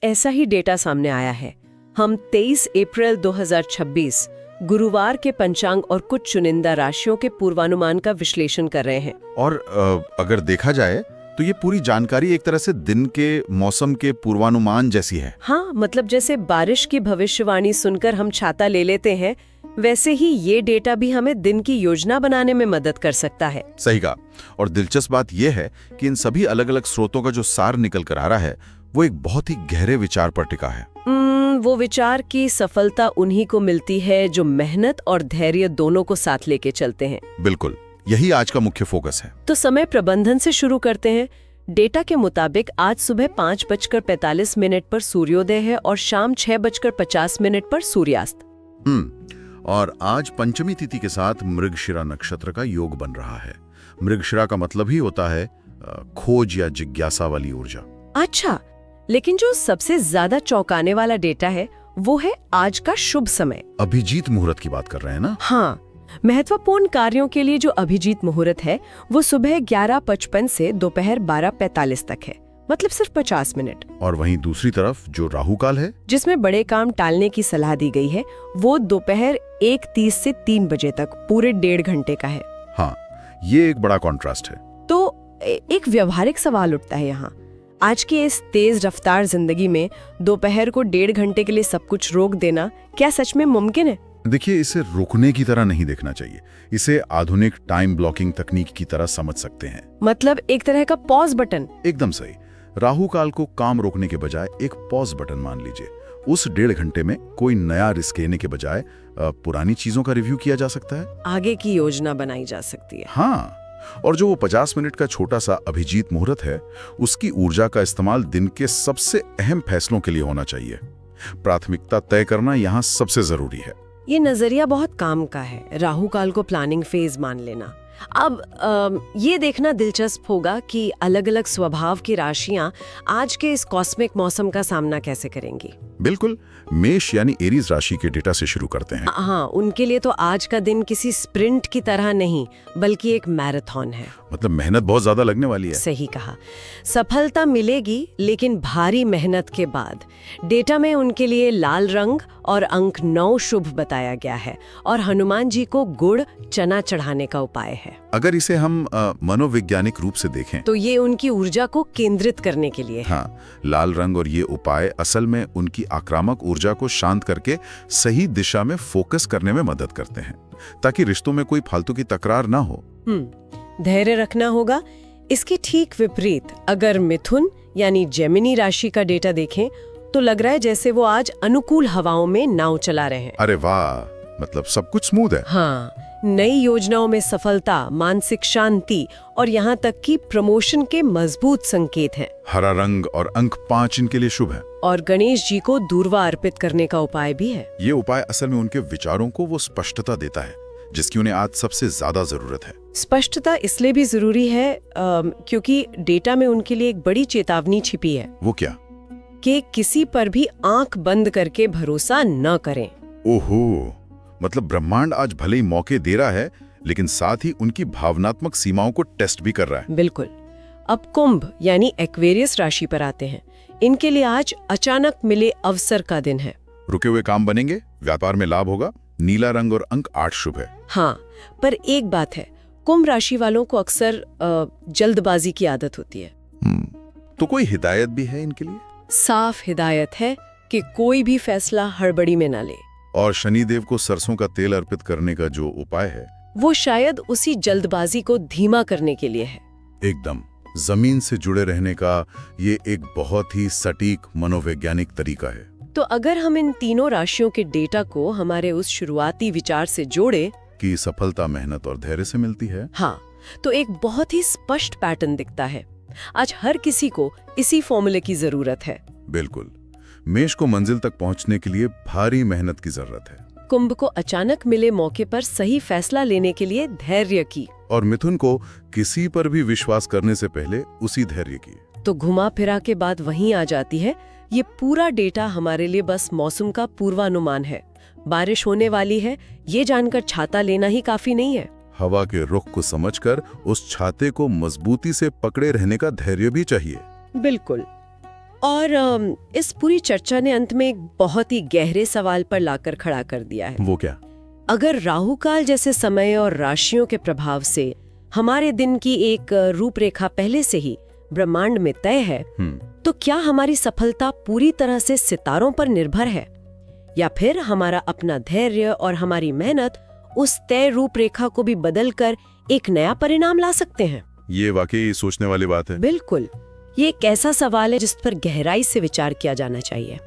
ऐसा ही डेटा सामने आया है। हम 23 अप्रैल 2026 गुरुवार के पंचांग और कुछ चुनिंदा राशियों के पूर्वानुमान का विश्लेषण कर रहे हैं। और अगर देखा जाए तो ये पूरी जानकारी एक तरह से दिन के मौसम के पूर्वानुमान जैसी है। हाँ, मतलब जैसे बारिश की भविष्यवाणी सुनकर हम छाता ले लेते हैं, वैसे ही ये डेटा भी हमें दिन की योजना बनाने में मदद कर सकता है। सही कहा। और दिलचस्प बात यह है कि इन सभी अलग अलग स्रोतों का जो सार निकल कर आ रहा है वो एक बहुत ही गहरे विचार पर टिका है। वो विचार की सफलता उन्हीं को मिलती है जो मेहनत और धैर्य दोनों को साथ लेके चलते हैं। बिल्कुल, यही आज का मुख्य फोकस है। तो समय प्रबंधन से शुरू करते हैं। डेटा के मुताबिक आज सुबह 5:45 पर सूर्योदय है और शाम 6:50 पर सूर्यास्त। और आज पंचमी तिथि के साथ मृगशिरा नक्षत्र का योग बन रहा है। मृगशिरा का मतलब ही होता है खोज या जिज्ञासा वाली ऊर्जा। अच्छा, लेकिन जो सबसे ज्यादा चौंकाने वाला डेटा है वो है आज का शुभ समय। अभिजीत मुहूर्त की बात कर रहे हैं ना? हाँ, महत्वपूर्ण कार्यों के लिए जो अभिजीत मुहूर्त है वो सुबह 11:55 से दोपहर 12:45 तक है, मतलब सिर्फ 50 मिनट। और वहीं दूसरी तरफ जो राहु काल है, जिसमें बड़े काम टालने की सलाह दी गई है, वो दोपहर 1:30 से 3 बजे तक पूरे 1.5 घंटे का है। हाँ, ये एक बड़ा कॉन्ट्रास्ट है। तो एक व्यवहारिक सवाल उठता है यहाँ, आज की इस तेज रफ्तार जिंदगी में दोपहर को 1.5 घंटे के लिए सब कुछ रोक देना क्या सच में मुमकिन है? देखिए, इसे रुकने की तरह नहीं देखना चाहिए। इसे आधुनिक टाइम ब्लॉकिंग तकनीक की तरह समझ सकते हैं। मतलब एक तरह का पॉज बटन। एकदम सही। राहु काल को काम रोकने के बजाय एक पॉज बटन मान लीजिए। उस 1.5 घंटे में कोई नया रिस्क लेने के बजाय पुरानी चीजों का रिव्यू किया जा सकता है, आगे की योजना बनाई जा सकती है। हाँ, और जो वो 50 मिनट का छोटा सा अभिजीत मुहूर्त है, उसकी ऊर्जा का इस्तेमाल दिन के सबसे अहम फैसलों के लिए होना चाहिए। प्राथमिकता तय करना यहाँ सबसे जरूरी है। ये नजरिया बहुत काम का है, राहु काल को प्लानिंग फेज मान लेना। अब ये देखना दिलचस्प होगा कि अलग अलग स्वभाव की राशियां आज के इस कॉस्मिक मौसम का सामना कैसे करेंगी। बिल्कुल, मेष यानी एरीज राशि के डेटा से शुरू करते हैं। हाँ, उनके लिए तो आज का दिन किसी स्प्रिंट की तरह नहीं बल्कि एक मैराथन है। मतलब मेहनत बहुत ज्यादा लगने वाली है। सही कहा। सफलता मिलेगी लेकिन भारी मेहनत के बाद। डेटा में उनके लिए लाल रंग और अंक 9 शुभ बताया गया है और हनुमान जी को गुड़ चना चढ़ाने का उपाय है। अगर इसे हम मनोवैज्ञानिक रूप से देखें तो ये उनकी ऊर्जा को केंद्रित करने के लिए है। हाँ, लाल रंग और ये उपाय असल में उनकी आक्रामक ऊर्जा को शांत करके सही दिशा में फोकस करने में मदद करते हैं, ताकि रिश्तों में कोई फालतू की तकरार ना हो। धैर्य रखना होगा। इसके ठीक विपरीत अगर मिथुन यानी जेमिनी राशि का डेटा देखें तो लग रहा है जैसे वो आज अनुकूल हवाओं में नाव चला रहे हैं। अरे वाह, मतलब सब कुछ स्मूथ है। हाँ, नई योजनाओं में सफलता, मानसिक शांति और यहाँ तक कि प्रमोशन के मजबूत संकेत हैं। हरा रंग और अंक 5 इनके लिए शुभ है। और गणेश जी को दूर्वा अर्पित करने का उपाय भी है। ये उपाय असल में उनके विचारों को वो स्पष्टता देता है जिसकी उन्हें आज सबसे ज्यादा जरूरत है। स्पष्टता इसलिए भी जरूरी है क्योंकि डेटा में उनके लिए एक बड़ी चेतावनी छिपी है। वो क्या? कि किसी पर भी आंख बंद करके भरोसा न करें। ओहो, मतलब ब्रह्मांड आज भले ही मौके दे रहा है लेकिन साथ ही उनकी भावनात्मक सीमाओं को टेस्ट भी कर रहा है। बिल्कुल। अब कुंभ यानी एक्वेरियस राशि पर आते हैं। इनके लिए आज अचानक मिले अवसर का दिन है। रुके हुए काम बनेंगे, व्यापार में लाभ होगा। नीला रंग और अंक 8 शुभ है। हाँ, पर एक बात है, कुंभ राशि वालों को अक्सर जल्दबाजी की आदत होती है। तो कोई हिदायत भी है इनके लिए? साफ हिदायत है कि कोई भी फैसला हड़बड़ी में ना ले। और शनिदेव को सरसों का तेल अर्पित करने का जो उपाय है वो शायद उसी जल्दबाजी को धीमा करने के लिए है। एकदम जमीन से जुड़े रहने का ये एक बहुत ही सटीक मनोवैज्ञानिक तरीका है। तो अगर हम इन तीनों राशियों के डेटा को हमारे उस शुरुआती विचार से जोड़े कि सफलता मेहनत और धैर्य से मिलती है, हाँ, तो एक बहुत ही स्पष्ट पैटर्न दिखता है। आज हर किसी को इसी फॉर्मूले की जरूरत है। बिल्कुल, मेष को मंजिल तक पहुंचने के लिए भारी मेहनत की जरूरत है। कुंभ को अचानक मिले मौके पर सही फैसला लेने के लिए धैर्य की। और मिथुन को किसी पर भी विश्वास करने से पहले उसी धैर्य की। तो घुमा फिरा के बात वहीं आ जाती है। ये पूरा डेटा हमारे लिए बस मौसम का पूर्वानुमान है। बारिश होने वाली है ये जानकर छाता लेना ही काफी नहीं है। हवा के रुख को समझकर उस छाते को मजबूती से पकड़े रहने का धैर्य भी चाहिए। बिल्कुल। और इस पूरी चर्चा ने अंत में एक बहुत ही गहरे सवाल पर लाकर खड़ा कर दिया है। वो क्या? अगर राहु काल जैसे समय और राशियों के प्रभाव से हमारे दिन की एक रूपरेखा पहले से ही ब्रह्मांड में तय है, तो क्या हमारी सफलता पूरी तरह से सितारों पर निर्भर है, या फिर हमारा अपना धैर्य और हमारी मेहनत उस तय रूपरेखा को भी बदलकर एक नया परिणाम ला सकते हैं? ये वाकई सोचने वाली बात है। बिल्कुल, ये एक ऐसा सवाल है जिस पर गहराई से विचार किया जाना चाहिए।